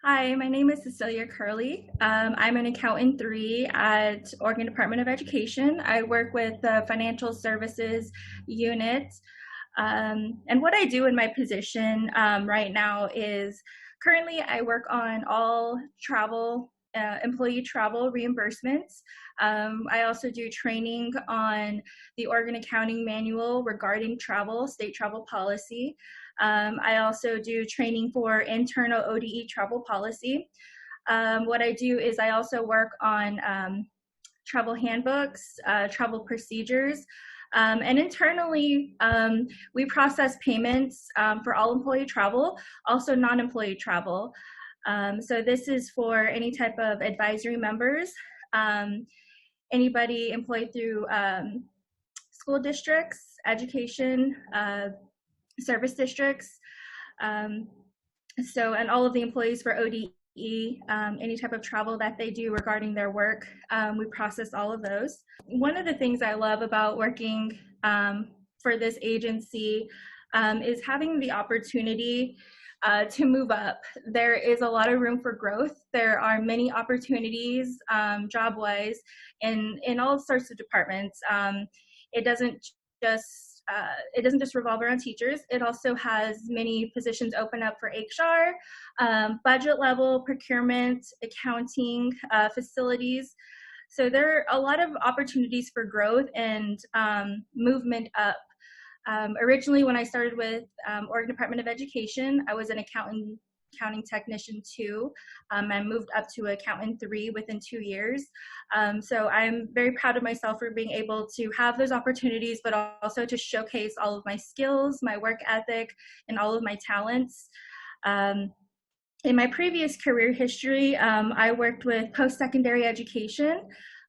Hi, my name is Cecelia Curley. I'm an accountant three at Oregon Department of Education. I work with the financial services unit. And what I do in my position right now is currently I work on all travel, employee travel reimbursements. I also do training on the Oregon Accounting Manual regarding travel, state travel policy. I also do training for internal ODE travel policy. What I do is I also work on travel handbooks, travel procedures, and internally, we process payments for all employee travel, also non-employee travel. So this is for any type of advisory members, um, anybody employed through school districts, education, service districts. Um, and all of the employees for ODE, any type of travel that they do regarding their work, we process all of those. One of the things I love about working for this agency is having the opportunity to move up. There is a lot of room for growth. There are many opportunities job-wise in all sorts of departments. It doesn't just revolve around teachers. It also has many positions open up for HR, budget level, procurement, accounting, facilities. So there are a lot of opportunities for growth and movement up. Originally, when I started with Oregon Department of Education, I was an accounting technician two. I moved up to accountant three within 2 years. So I'm very proud of myself for being able to have those opportunities, but also to showcase all of my skills, my work ethic, and all of my talents. In my previous career history, I worked with post-secondary education,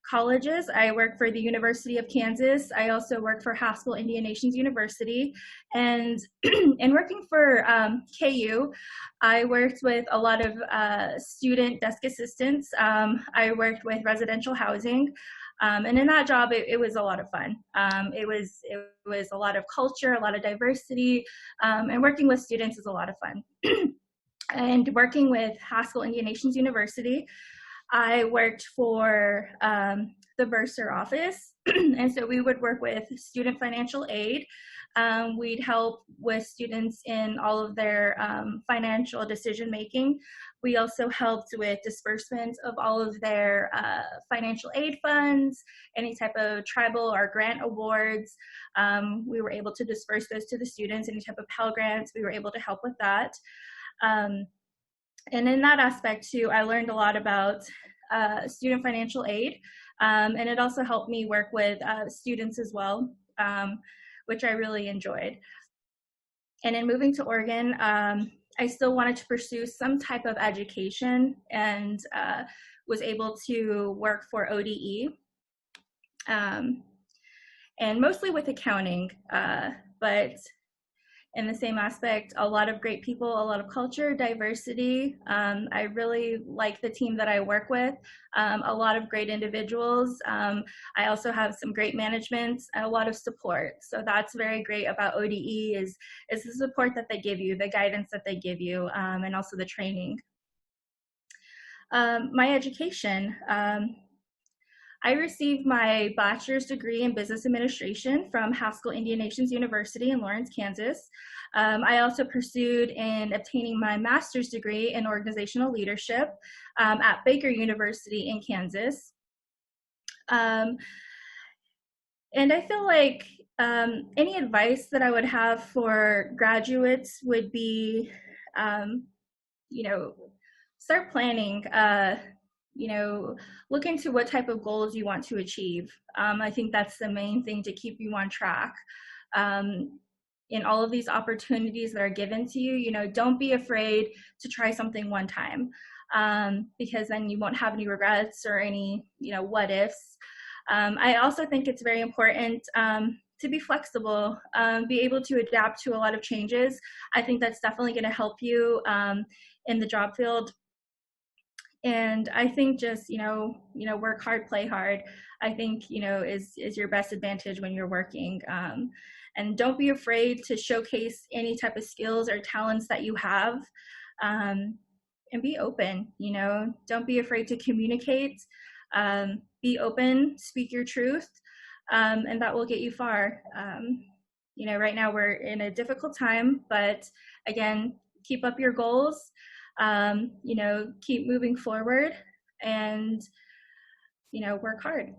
colleges. I worked for the University of Kansas. I also worked for Haskell Indian Nations University. And in working for KU, I worked with a lot of student desk assistants. I worked with residential housing. And in that job, it was a lot of fun. It was a lot of culture, a lot of diversity, and working with students is a lot of fun. And working with Haskell Indian Nations University, I worked for the bursar office. And so we would work with student financial aid. We'd help with students in all of their financial decision making. We also helped with disbursement of all of their financial aid funds, any type of tribal or grant awards. We were able to disperse those to the students, any type of Pell Grants, we were able to help with that. And in that aspect too, I learned a lot about student financial aid, and it also helped me work with students as well, which I really enjoyed. And in moving to Oregon, I still wanted to pursue some type of education and was able to work for ODE, and mostly with accounting, but in the same aspect, a lot of great people, a lot of culture, diversity. I really like the team that I work with, a lot of great individuals. I also have some great management and a lot of support. So that's very great about ODE is the support that they give you, the guidance that they give you, and also the training. My education. I received my bachelor's degree in business administration from Haskell Indian Nations University in Lawrence, Kansas. I also pursued in obtaining my master's degree in organizational leadership at Baker University in Kansas. And I feel like any advice that I would have for graduates would be, start planning. Look into what type of goals you want to achieve. I think that's the main thing to keep you on track. In all of these opportunities that are given to you, don't be afraid to try something one time, because then you won't have any regrets or any, what ifs. I also think it's very important to be flexible, be able to adapt to a lot of changes. I think that's definitely going to help you in the job field. And I think just, work hard, play hard, I think, is your best advantage when you're working. And don't be afraid to showcase any type of skills or talents that you have. and be open. Don't be afraid to communicate. Be open, speak your truth, and that will get you far. Right now we're in a difficult time, but again, keep up your goals. Keep moving forward, and work hard.